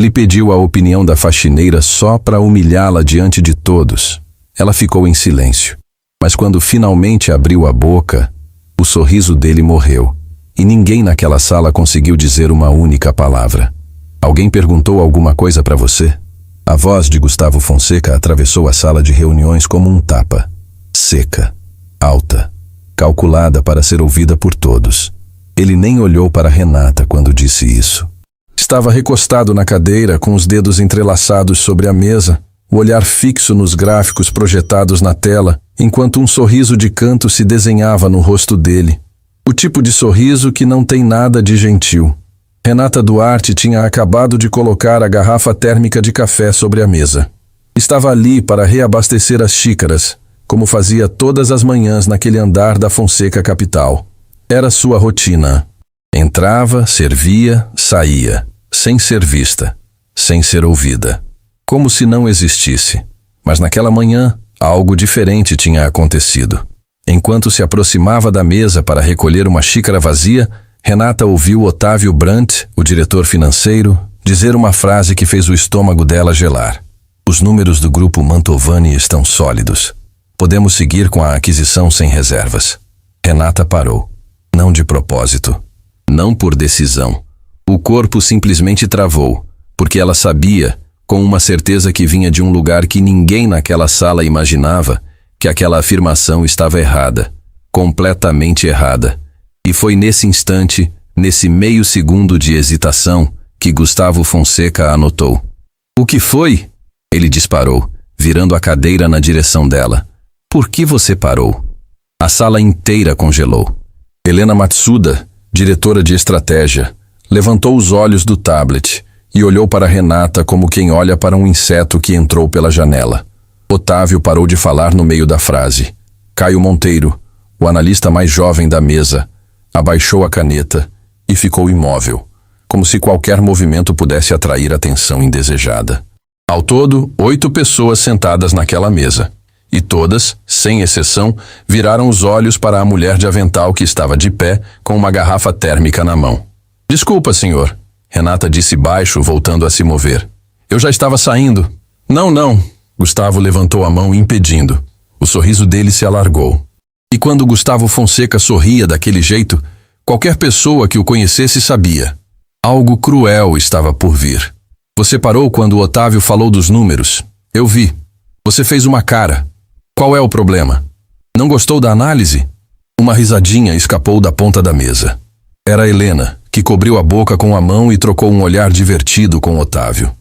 Ele pediu a opinião da faxineira só para humilhá-la diante de todos. Ela ficou em silêncio. Mas quando finalmente abriu a boca, o sorriso dele morreu. E ninguém naquela sala conseguiu dizer uma única palavra. Alguém perguntou alguma coisa para você? A voz de Gustavo Fonseca atravessou a sala de reuniões como um tapa. Seca, alta, calculada para ser ouvida por todos. Ele nem olhou para Renata quando disse isso. Estava recostado na cadeira, com os dedos entrelaçados sobre a mesa, o olhar fixo nos gráficos projetados na tela, enquanto um sorriso de canto se desenhava no rosto dele. O tipo de sorriso que não tem nada de gentil. Renata Duarte tinha acabado de colocar a garrafa térmica de café sobre a mesa. Estava ali para reabastecer as xícaras, como fazia todas as manhãs naquele andar da Fonseca Capital. Era sua rotina. Entrava, servia, saía, sem ser vista, sem ser ouvida. Como se não existisse. Mas naquela manhã, algo diferente tinha acontecido. Enquanto se aproximava da mesa para recolher uma xícara vazia, Renata ouviu Otávio Brandt, o diretor financeiro, dizer uma frase que fez o estômago dela gelar. Os números do grupo Mantovani estão sólidos. Podemos seguir com a aquisição sem reservas. Renata parou. Não de propósito. Não por decisão. O corpo simplesmente travou, porque ela sabia, com uma certeza que vinha de um lugar que ninguém naquela sala imaginava, que aquela afirmação estava errada. Completamente errada. E foi nesse instante, nesse meio segundo de hesitação, que Gustavo Fonseca anotou. O que foi? Ele disparou, virando a cadeira na direção dela. Por que você parou? A sala inteira congelou. Helena Matsuda, diretora de estratégia, levantou os olhos do tablet e olhou para Renata como quem olha para um inseto que entrou pela janela. Otávio parou de falar no meio da frase. Caio Monteiro, o analista mais jovem da mesa, abaixou a caneta e ficou imóvel, como se qualquer movimento pudesse atrair atenção indesejada. Ao todo, 8 pessoas sentadas naquela mesa, e todas, sem exceção, viraram os olhos para a mulher de avental que estava de pé com uma garrafa térmica na mão. Desculpa, senhor, Renata disse baixo, voltando a se mover. Eu já estava saindo. Não, Gustavo levantou a mão impedindo. O sorriso dele se alargou. E quando Gustavo Fonseca sorria daquele jeito, qualquer pessoa que o conhecesse sabia. Algo cruel estava por vir. Você parou quando o Otávio falou dos números. Eu vi. Você fez uma cara. Qual é o problema? Não gostou da análise? Uma risadinha escapou da ponta da mesa. Era Helena, que cobriu a boca com a mão e trocou um olhar divertido com Otávio.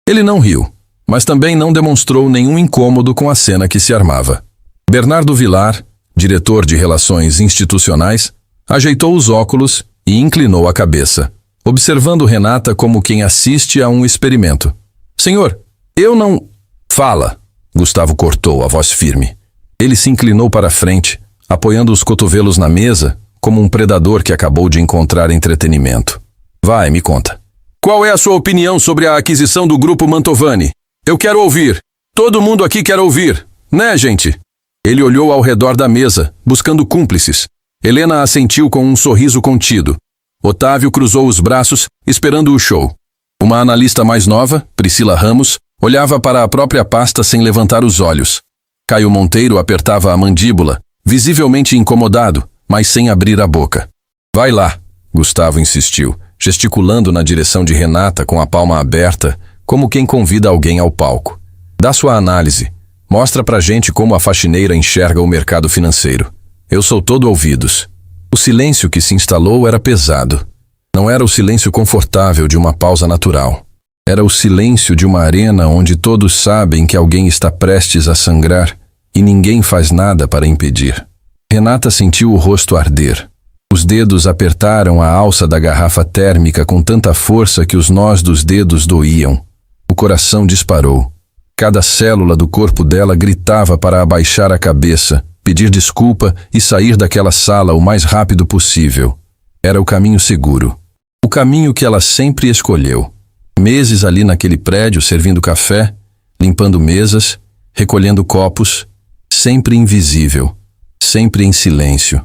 Ele não riu, mas também não demonstrou nenhum incômodo com a cena que se armava. Bernardo Vilar, diretor de Relações Institucionais, ajeitou os óculos e inclinou a cabeça, observando Renata como quem assiste a um experimento. Senhor, eu não... Fala, Gustavo cortou, a voz firme. Ele se inclinou para a frente, apoiando os cotovelos na mesa, como um predador que acabou de encontrar entretenimento. Vai, me conta. Qual é a sua opinião sobre a aquisição do grupo Mantovani? Eu quero ouvir. Todo mundo aqui quer ouvir, né, gente? Ele olhou ao redor da mesa, buscando cúmplices. Helena assentiu com um sorriso contido. Otávio cruzou os braços, esperando o show. Uma analista mais nova, Priscila Ramos, olhava para a própria pasta sem levantar os olhos. Caio Monteiro apertava a mandíbula, visivelmente incomodado, mas sem abrir a boca. Vai lá, Gustavo insistiu, gesticulando na direção de Renata com a palma aberta, como quem convida alguém ao palco. Dá sua análise. Mostra pra gente como a faxineira enxerga o mercado financeiro. Eu sou todo ouvidos. O silêncio que se instalou era pesado. Não era o silêncio confortável de uma pausa natural. Era o silêncio de uma arena onde todos sabem que alguém está prestes a sangrar e ninguém faz nada para impedir. Renata sentiu o rosto arder. Os dedos apertaram a alça da garrafa térmica com tanta força que os nós dos dedos doíam. O coração disparou. Cada célula do corpo dela gritava para abaixar a cabeça, pedir desculpa e sair daquela sala o mais rápido possível. Era o caminho seguro. O caminho que ela sempre escolheu. Meses ali naquele prédio servindo café, limpando mesas, recolhendo copos, sempre invisível, sempre em silêncio,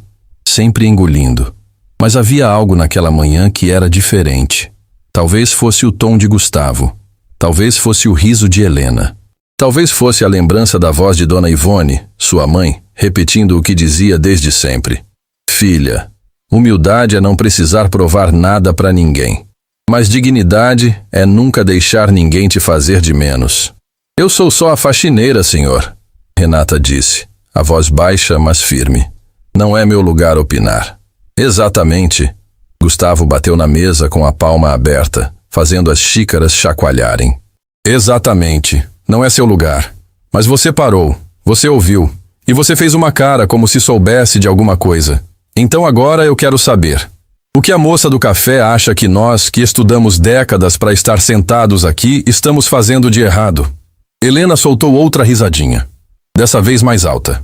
sempre engolindo. Mas havia algo naquela manhã que era diferente. Talvez fosse o tom de Gustavo. Talvez fosse o riso de Helena. Talvez fosse a lembrança da voz de Dona Ivone, sua mãe, repetindo o que dizia desde sempre. Filha, humildade é não precisar provar nada para ninguém. Mas dignidade é nunca deixar ninguém te fazer de menos. Eu sou só a faxineira, senhor, Renata disse, a voz baixa, mas firme. Não é meu lugar opinar. Exatamente. Gustavo bateu na mesa com a palma aberta, fazendo as xícaras chacoalharem. Exatamente. Não é seu lugar. Mas você parou, você ouviu, e você fez uma cara como se soubesse de alguma coisa. Então agora eu quero saber. O que a moça do café acha que nós, que estudamos décadas para estar sentados aqui, estamos fazendo de errado? Helena soltou outra risadinha, dessa vez mais alta.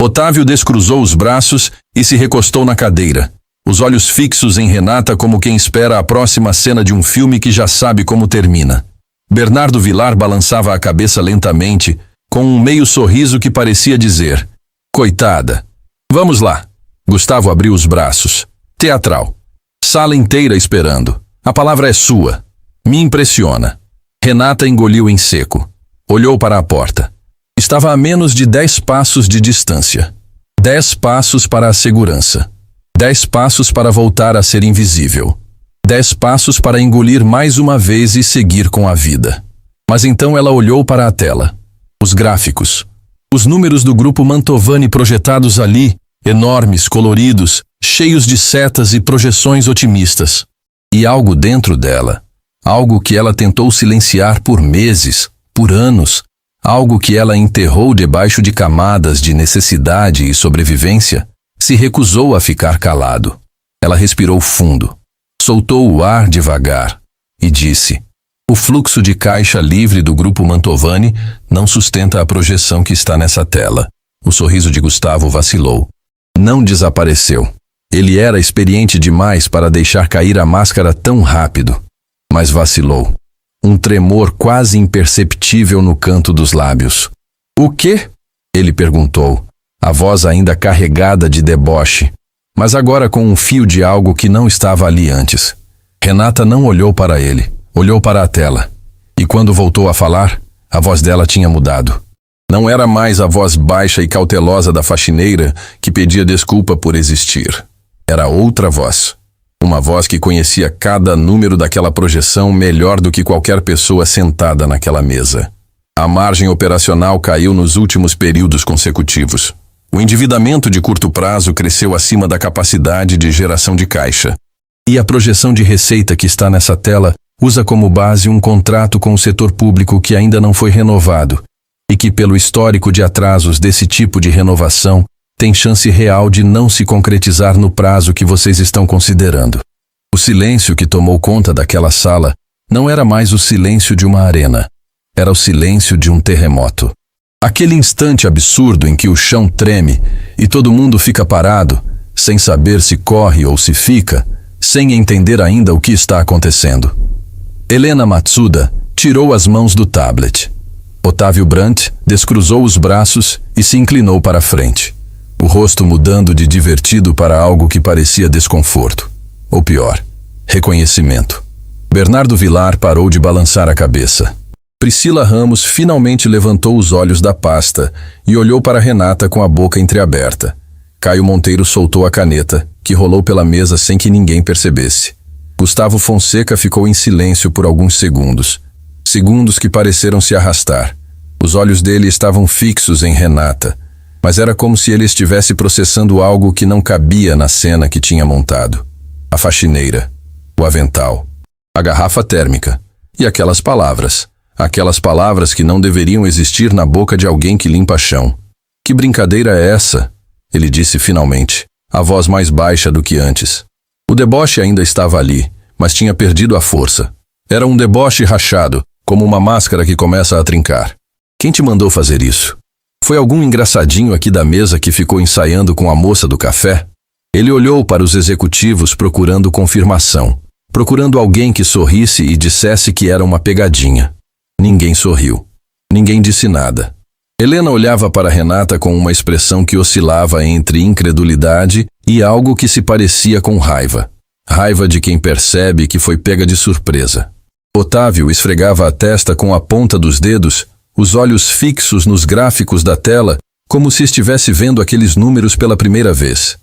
Otávio descruzou os braços e se recostou na cadeira, os olhos fixos em Renata como quem espera a próxima cena de um filme que já sabe como termina. Bernardo Vilar balançava a cabeça lentamente, com um meio sorriso que parecia dizer: coitada. Vamos lá. Gustavo abriu os braços. Teatral. Sala inteira esperando. A palavra é sua. Me impressiona. Renata engoliu em seco. Olhou para a porta. Estava a menos de 10 passos de distância. 10 passos para a segurança. 10 passos para voltar a ser invisível. 10 passos para engolir mais uma vez e seguir com a vida. Mas então ela olhou para a tela. Os gráficos. Os números do grupo Mantovani projetados ali, enormes, coloridos, cheios de setas e projeções otimistas. E algo dentro dela. Algo que ela tentou silenciar por meses, por anos. Algo que ela enterrou debaixo de camadas de necessidade e sobrevivência, se recusou a ficar calado. Ela respirou fundo. Soltou o ar devagar e disse: o fluxo de caixa livre do grupo Mantovani não sustenta a projeção que está nessa tela. O sorriso de Gustavo vacilou. Não desapareceu. Ele era experiente demais para deixar cair a máscara tão rápido. Mas vacilou. Um tremor quase imperceptível no canto dos lábios. O quê? Ele perguntou, a voz ainda carregada de deboche, mas agora com um fio de algo que não estava ali antes. Renata não olhou para ele, olhou para a tela. E quando voltou a falar, a voz dela tinha mudado. Não era mais a voz baixa e cautelosa da faxineira que pedia desculpa por existir. Era outra voz. Uma voz que conhecia cada número daquela projeção melhor do que qualquer pessoa sentada naquela mesa. A margem operacional caiu nos últimos períodos consecutivos. O endividamento de curto prazo cresceu acima da capacidade de geração de caixa. E a projeção de receita que está nessa tela usa como base um contrato com o setor público que ainda não foi renovado e que, pelo histórico de atrasos desse tipo de renovação, tem chance real de não se concretizar no prazo que vocês estão considerando. O silêncio que tomou conta daquela sala não era mais o silêncio de uma arena. Era o silêncio de um terremoto. Aquele instante absurdo em que o chão treme e todo mundo fica parado, sem saber se corre ou se fica, sem entender ainda o que está acontecendo. Helena Matsuda tirou as mãos do tablet. Otávio Brandt descruzou os braços e se inclinou para a frente, o rosto mudando de divertido para algo que parecia desconforto. Ou pior, reconhecimento. Bernardo Vilar parou de balançar a cabeça. Priscila Ramos finalmente levantou os olhos da pasta e olhou para Renata com a boca entreaberta. Caio Monteiro soltou a caneta, que rolou pela mesa sem que ninguém percebesse. Gustavo Fonseca ficou em silêncio por alguns segundos. Segundos que pareceram se arrastar. Os olhos dele estavam fixos em Renata, mas era como se ele estivesse processando algo que não cabia na cena que tinha montado. A faxineira, o avental, a garrafa térmica e aquelas palavras. Aquelas palavras que não deveriam existir na boca de alguém que limpa chão. Que brincadeira é essa? Ele disse finalmente, a voz mais baixa do que antes. O deboche ainda estava ali, mas tinha perdido a força. Era um deboche rachado, como uma máscara que começa a trincar. Quem te mandou fazer isso? Foi algum engraçadinho aqui da mesa que ficou ensaiando com a moça do café? Ele olhou para os executivos procurando confirmação, procurando alguém que sorrisse e dissesse que era uma pegadinha. Ninguém sorriu. Ninguém disse nada. Helena olhava para Renata com uma expressão que oscilava entre incredulidade e algo que se parecia com raiva. Raiva de quem percebe que foi pega de surpresa. Otávio esfregava a testa com a ponta dos dedos, os olhos fixos nos gráficos da tela, como se estivesse vendo aqueles números pela primeira vez.